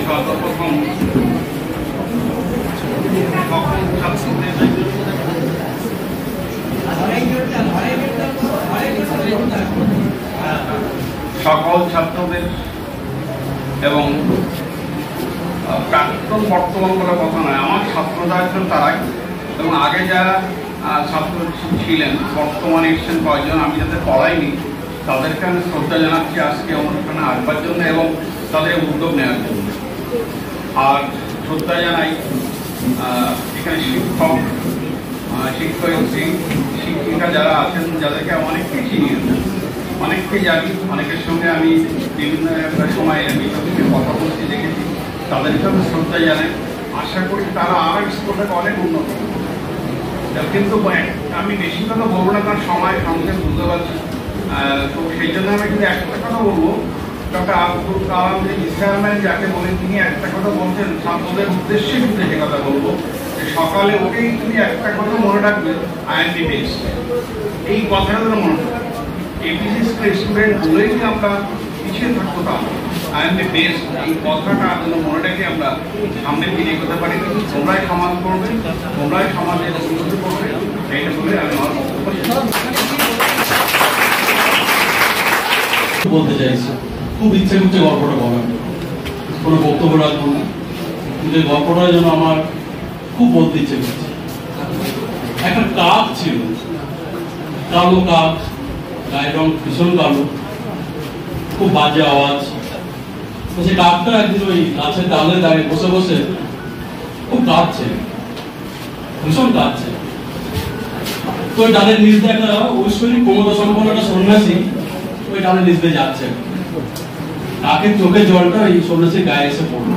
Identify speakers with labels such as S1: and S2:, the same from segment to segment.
S1: সর্বপ্রথম সকল ছাত্রদের এবং প্রাক্তন বর্তমান বলে কথা নয়, আমার ছাত্ররা একজন তারাই এবং আগে যারা ছাত্র ছিলেন বর্তমানে এসেছেন কয়েকজন, আমি যাদের পড়াইনি তাদেরকে আমি শ্রদ্ধা জানাচ্ছি আজকে অনুষ্ঠানে আসবার জন্য এবং তাদের উদ্যোগ নেওয়ার জন্য। আর শ্রদ্ধা জানাই এখানে শিক্ষক, শিক্ষয়িত্রী, শিক্ষিকা যারা আছেন, যাদেরকে অনেককে চিনি, অনেককে জানি, অনেকের সঙ্গে আমি বিভিন্ন সময় আমি কথা বলতে দেখেছি, তাদেরকে আমি শ্রদ্ধা জানাই। আশা করি তারা আরও স্কুলটাকে অনেক উন্নত। কিন্তু আমি বেশি কথা বলবো না, কারণ সময় সংক্ষেপ বুঝতে পারছি। তো সেই জন্য আমি কিন্তু একটা কথা বলবো, ডক্টর আব্দুল কালাম যে ইসলামের যাকে বলে তিনি একটা কথা বলছেন, ছাত্রদের উদ্দেশ্যে কিন্তু সে কথা বলবো যে সকালে উঠেই তুমি একটা কথা মনে রাখবে, আই এম দি বেস্ট। এই কথাটা যেন মনে রাখবে। এবিসি স্টুডেন্ট বলেই যে আমরা পিছিয়ে থাকবো তা, আই এম দি বেস্ট এই কথাটা যেন মনে রেখে আমরা সামনের দিকে এগোতে পারি। তোমরাই সমাজ করবে, তোমরাই সমাজের উন্নতি করবে, এইটা বলে আমি আমার বক্তব্য
S2: বলতে চাইছি। খুব ইচ্ছে করছে গল্পটা বলার, কোনো বক্তব্য রাখবো না, কিন্তু এই গল্পটা যেন আমার খুব বলতে ইচ্ছে করছে। একটা কাক ছিল, কালো কাক, গায়ের রং ভীষণ কালো, খুব বাজে আওয়াজ। তো সেই কাকটা একদিন ওই গাছের ডালে দাঁড়িয়ে বসে বসে খুব কাঁদছে, ভীষণ কাঁদছে। তো ওই ডালের নিচ দিয়ে একটা ঐশ্বরিক ক্ষমতা সম্পন্ন একটা সন্ন্যাসী ওই ডালের নিচ দিয়ে যাচ্ছে। কাকের চোখের জলটা এই সন্ন্যাসীর গায়ে এসে পড়লো।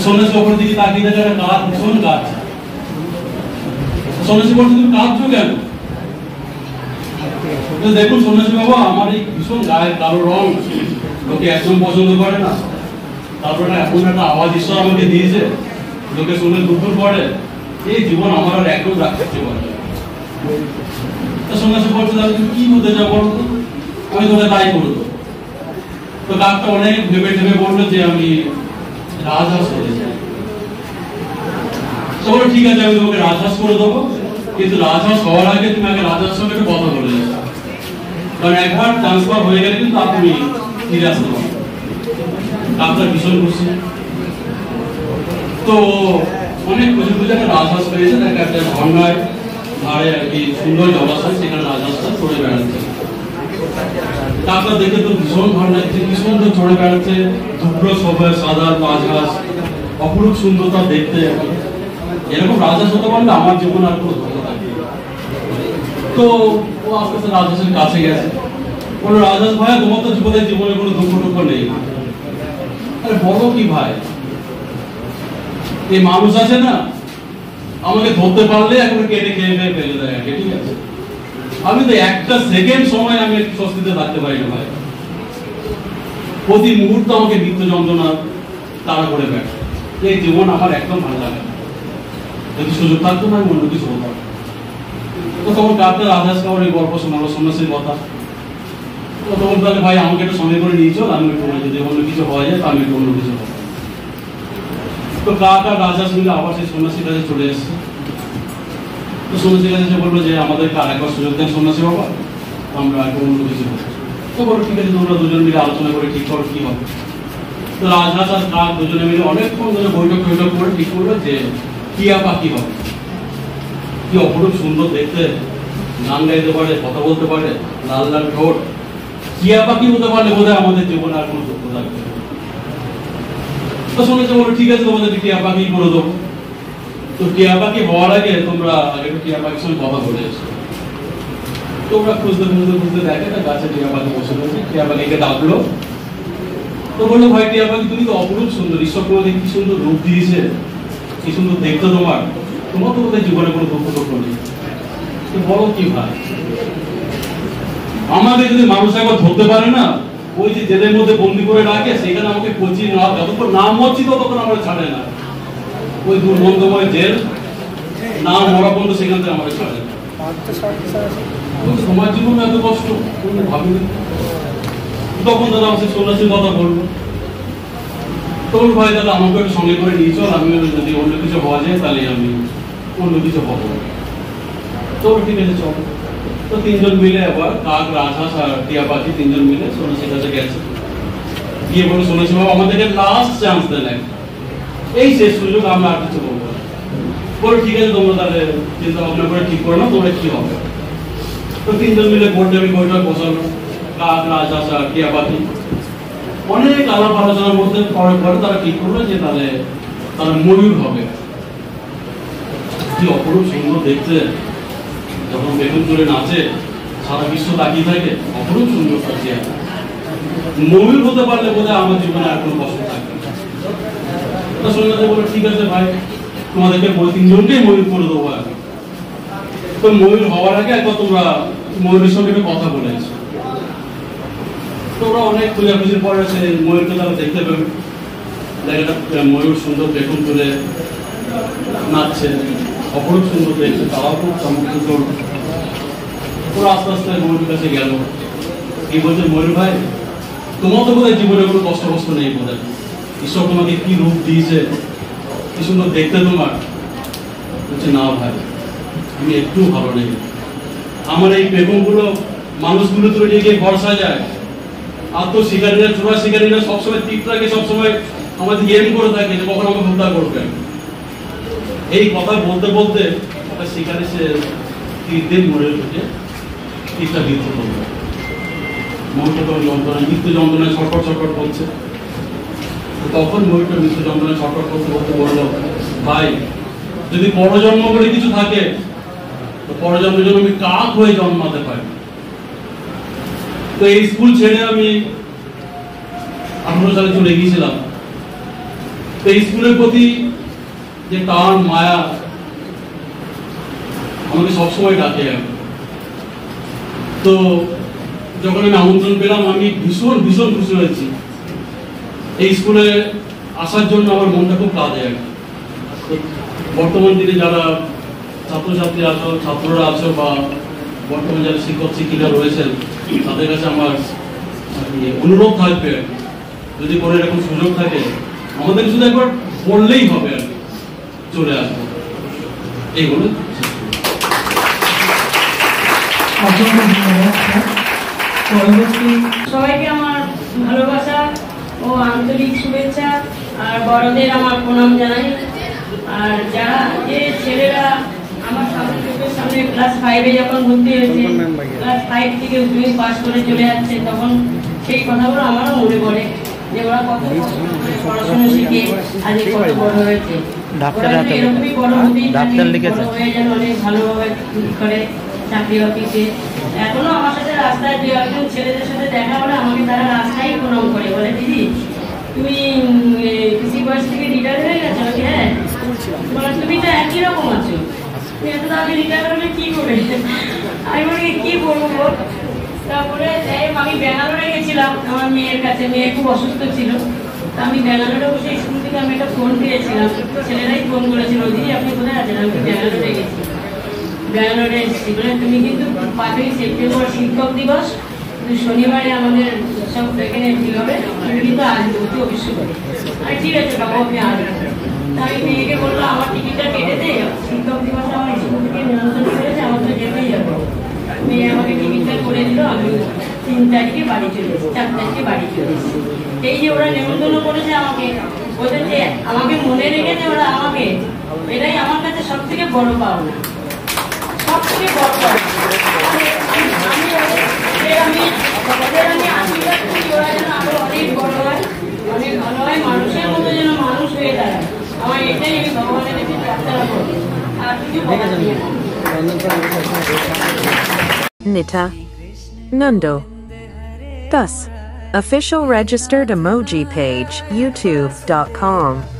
S2: সন্ন্যাসী ওপর দিকে তাকিয়ে দেখে একটা কাক ভীষণ কাঁদছে। সন্ন্যাসী বলছে, তুমি কাঁদছো কেন? দেখুন সন্ন্যাসী বাবা, আমার এই ভীষণ গায়ের কালো রং লোকে একদম পছন্দ করে না, তারপরে এখন একটা আওয়াজ ঈশ্বর আমাকে দিয়েছে, লোকে শুনে দুপুর পরে, এই জীবন আমার আর একদম রাখতে পারে। সন্ন্যাসী বলছে, তাহলে তুমি কি বলতে চাও বলো তো, আমি তোকে তাই করে দেবো। তো কাকটা অনেক ভেবে ভেবে বললো যে আমি রাজহাঁস হতে চাই। তো বলো ঠিক আছে, আমি তোমাকে রাজহাঁস করে দেবো, কিন্তু রাজহাঁস হওয়ার আগে তুমি আগে রাজহাঁসের সঙ্গে একটু কথা বলে যাও, কারণ একবার ট্রান্সফার হয়ে গেলে কিন্তু আর তুমি ফিরে আসতে পারো। কাকটা ভীষণ খুশি। তো অনেক খুঁজে খুঁজে একটা রাজহাঁস পেয়েছে, তাকে একটা ঝর্ণায় ধারে আর কি সুন্দর জলাশয়, সেখানে রাজহাঁসটা চড়ে বেড়াচ্ছে। কাকটা দেখে তো ভীষণ ভালো লাগছে, কি সুন্দর চড়ে বেড়াচ্ছে, দুপুরো সবাই সাদা রাজহাঁস, অপরূপ সুন্দরতা দেখতে। এরকম রাজহাঁস হতে পারলে আমার জীবন আর কোনো ধোকা থাকে। তো ও আস্তে আস্তে রাজহাঁসের কাছে গেছে, বললো, রাজহাঁস ভাই, তোমার তো জীবনে কোনো দুঃখ টুঃখ নেই। আরে বলো কি ভাই, এই মানুষ আছে না, আমাকে ধরতে পারলে এখন কেটে খেয়ে ফেলে দেয়, ঠিক আছে? আমি তো একটা সেকেন্ড সময় আমি একটু স্বস্তিতে থাকতে পারি না ভাই। প্রতি মুহূর্তে আমাকে মৃত্যু যন্ত্রণা তাড়া করে বেড়ে। এই জীবন আমার একদম ভালো লাগে না, যদি সুযোগ থাকতো না আমি অন্য কিছু হতাম। তো তখন কাকটা রাজহাঁস খাওয়ার এই গল্প শোনালো, সন্ন্যাসীর কথা। তো তখন তাহলে ভাই আমাকে একটু সঙ্গে করে নিয়ে চল, আমি একটু যদি অন্য কিছু হওয়া যায় তো আমি একটু অন্য কিছু হবো। তো কাক আর রাজহাঁস মিলে আবার সেই সন্ন্যাসীর কাছে চলে এসছে। তো সন্ন্যাসীর কাছে এসে বললো যে আমাদেরকে আরেকবার সুযোগ দেন সন্ন্যাসী বাবা, আমরা একটু অন্য কিছু হবো। তো বলো ঠিক আছে, তোমরা দুজন মিলে আলোচনা করে ঠিক করো কি হবে। তো রাজহাঁস আর কাক দুজনে মিলে অনেকক্ষণ ধরে বৈঠক করে ঠিক করলো যে টিয়া পাখি হবে। কি অপরূপ সুন্দর দেখতে, গান গাইতে পারে, কথা বলতে পারে, লাল লাল ঠোঁট, টিয়া পাখি হতে পারলে বোধহয় আমাদের জীবনে আর কোনো দুঃখ থাকবে না। তো শুনেছে, বলো ঠিক আছে, তোমাদেরকে টিয়া পাখি করে দেবো। তো টিয়া পাখি হওয়ার আগে তোমরা আগে একটু টিয়া পাখির সঙ্গে কথা বলে এসো। তোমরা খুঁজতে খুঁজতে খুঁজতে দেখে না গাছে টিয়া পাখি বসে রয়েছে। টিয়া পাখিকে ডাকলো, তো বললো, ভাই টিয়া পাখি, তুমি তো অপরূপ সুন্দর, ঈশ্বর তোমাদের কি সুন্দর রূপ দিয়েছে, কি সুন্দর দেখতে তোমার তো বোধহয় জীবনে কোনো দুঃখ টুঃখ নেই। তো বলো কি ভাই, আমাদের যদি মানুষ একবার ধরতে পারে না, ওই যে জেলের মধ্যে বন্দি করে রাখে, সেখানে আমাকে পচিয়ে নেওয়া, যতক্ষণ নাম মরছি ততক্ষণ আমরা ছাড়ে না। ওই দুর্গন্ধময় জেল, নাম মরা পর্যন্ত সেখান থেকে আমাকে ছাড়ে না। সমাজ জীবনে এত কষ্ট ভাবিনি। তখন দাদা আমাকে সন্ন্যাসীর কথা বলবো। তোর ভাই দাদা আমাকে একটু সঙ্গে করে নিয়ে চল, আমি যদি অন্য কিছু হওয়া যায় তাহলে আমি অন্য কিছু হবো। তোর ঠিক আছে চল। তো তিনজন মিলে আবার কাক, রাজহাঁস আর টিয়া পাখি তিনজন মিলে সন্ন্যাসীর কাছে গেছে। গিয়ে বলে সন্ন্যাসী বাবু আমাদেরকে লাস্ট চান্স দেন, এই শেষ সুযোগ, আমরা আর কিছু বলবো। বলে ঠিক আছে তোমরা তাহলে চিন্তা ভাবনা করে ঠিক করে নাও তোমরা কি হবে। তো তিনজন মিলে বৈঠক বসালো, কাক, রাজহাঁস আর টিয়া পাখি। অনেক আলাপ আলোচনার মধ্যে পরে তারা ঠিক করলো যে তাহলে তারা ময়ূর হবে। কি অপরূপ সুন্দর দেখতে, যখন বেগুন চুরে নাচে সারা বিশ্ব তাকিয়ে থাকে, অপরূপ সুন্দর থাকছে। ময়ূর হতে পারলে বোধহয় আমার জীবনে আর কোনো কষ্ট থাকবে না। তো সন্ন্যাসী বলে ঠিক আছে ভাই, তোমাদেরকে তিনজনকেই ময়ূর করে দেবো। তো ময়ূর হওয়ার আগে একবার তোমরা ময়ূরের সঙ্গে একটু কথা বলেছো। তোমরা অনেক খোঁজাখুঁজির পরে সে ময়ূরকে তারা দেখতে পাবে, ময়ূর সুন্দর বেগুন চুলে নাচছে, অপরূপ সুন্দর দেখছে, তারাও খুব চমৎকার। ওরা আস্তে আস্তে ময়ূরের কাছে গেল, কি বলছে ময়ূর ভাই তোমার তো বোধহয় জীবনে কোনো কষ্ট নেই, বোধহয় ঈশ্বর তোমাকে কি রূপ দিয়েছে, কি সুন্দর দেখতে তোমার। বলছে না ভাই আমি একটু ভালো নেই, আমার এই বেগুনগুলো মানুষগুলো তুলে নিয়ে গিয়ে ভরসা যায়, আর তো শিকারীরা, চোরা শিকারীরা সবসময় তীরটাকে সবসময় আমাদের এম করে থাকে যে কখন আমাকে হত্যা করবে। এই কথা বলতে বলতে একটা শিকারী সে তীর দিয়ে মরে উঠে তীরটা বিদ্ধ করবে। ময়ূরটা তখন মৃত্যু যন্ত্রণায় ছটফট করছে। তখন ময়ূরটা মৃত্যু যন্ত্রণায় ছটফট করতে করতে বলল, ভাই যদি পরজন্ম বলে কিছু থাকে তো পরজন্মের জন্য আমি কাক হয়ে জন্মাতে পারি। তো এই স্কুল ছেড়ে আমি 18 সালে চলে গিয়েছিলাম। তো এই স্কুলের প্রতি যে টান মায়া আমাকে সবসময় ডাকে। তো যখন আমি আমন্ত্রণ পেলাম আমি ভীষণ খুশি হয়েছি। এই স্কুলে আসার জন্য আমার মনটা খুব কাঁদে। বর্তমান দিনে যারা ছাত্রছাত্রী আছো, ছাত্ররা আছো, বা বর্তমানে যারা শিক্ষক শিক্ষিকা রয়েছেন তাদের কাছে আমার অনুরোধ থাকবে, যদি কোনো এরকম সুযোগ থাকে আমাদের শুধু একবার বললেই হবে, আর চলে আসবো। এই বলে
S3: সবাইকে আমার ভালোবাসা ও আন্তরিক শুভেচ্ছা আর বড়দের আমার প্রণাম জানাই। আর যারা যে ছেলেরা আমার সামনে চোখের সামনে ক্লাস 5-এ যখন ভর্তি হয়েছে, ক্লাস 5 থেকে উচ্চ পাস করে চলে যাচ্ছে, তখন সেই কথাগুলো আমারও মনে পড়ে যে ওরা কত পড়াশোনা শিখে আজ কত বড় হয়েছে। এরকমই বড় হতেই হয়ে যেন অনেক ভালোভাবে করে চাকরি বাকরিতে। এখনো আমার সাথে রাস্তায় দু একজন ছেলেদের সাথে দেখা হলে আমাকে তারা রাস্তায় প্রণাম করে, বলে দিদি তুমি কৃষি বয়স থেকে রিটায়ার হয়ে গেছো? হ্যাঁ। বলে তুমি তো একই রকম আছো, তুমি এত আগে রিটায়ার হলে কি করবে? আমি বলি কি বলবো। তারপরে আমি ব্যাঙ্গালোরে গেছিলাম আমার মেয়ের কাছে, মেয়ে খুব অসুস্থ ছিল। আমি ব্যাঙ্গালোরে বসে স্কুল থেকে আমি একটা ফোন পেয়েছিলাম, ছেলেরাই ফোন করেছিল, দিদি আপনি কোথায় আছেন? আমি ব্যাঙ্গালোরে গেছি। ব্যাঙ্গালোরে এসেছি বলে তুমি কিন্তু 5ই সেপ্টেম্বর শিক্ষক দিবস, শনিবারে আমাদের সব এখানে ভিড় হবে, তুমি কিন্তু আসবে অতি অবশ্যই করে। আমি ঠিক আছে বাবু আপনি আসবেন। আমি মেয়েকে বললাম আমার টিকিটটা কেটে দে, শিক্ষক দিবসে আমার স্কুল থেকে নিমন্ত্রণ করেছে, আমার তো যেতেই যাবো। মেয়ে আমাকে টিকিটটা করে দিল, আমি 3 তারিখে বাড়ি চলে এসেছি, 4 তারিখে বাড়ি চলে এসেছি। এই যে ওরা নিমন্ত্রণ করেছে আমাকে, ওদের যে আমাকে মনে রেখেছে ওরা আমাকে, এটাই আমার কাছে সব থেকে বড় পাওনা, সব থেকে বড় পাওনা। আমি আশীর্বাদ করি ওরা যেন আরো অনেক বড় হয়, অনেক ভালো হয়, মানুষের মতো যেন মানুষ হয়ে দাঁড়ায়। আমার এটাই আমি ভগবানের কাছে প্রার্থনা করি, আর কিছু বলার নেই।
S4: Nita Nundo Thus Official Registered Emoji Page YouTube.com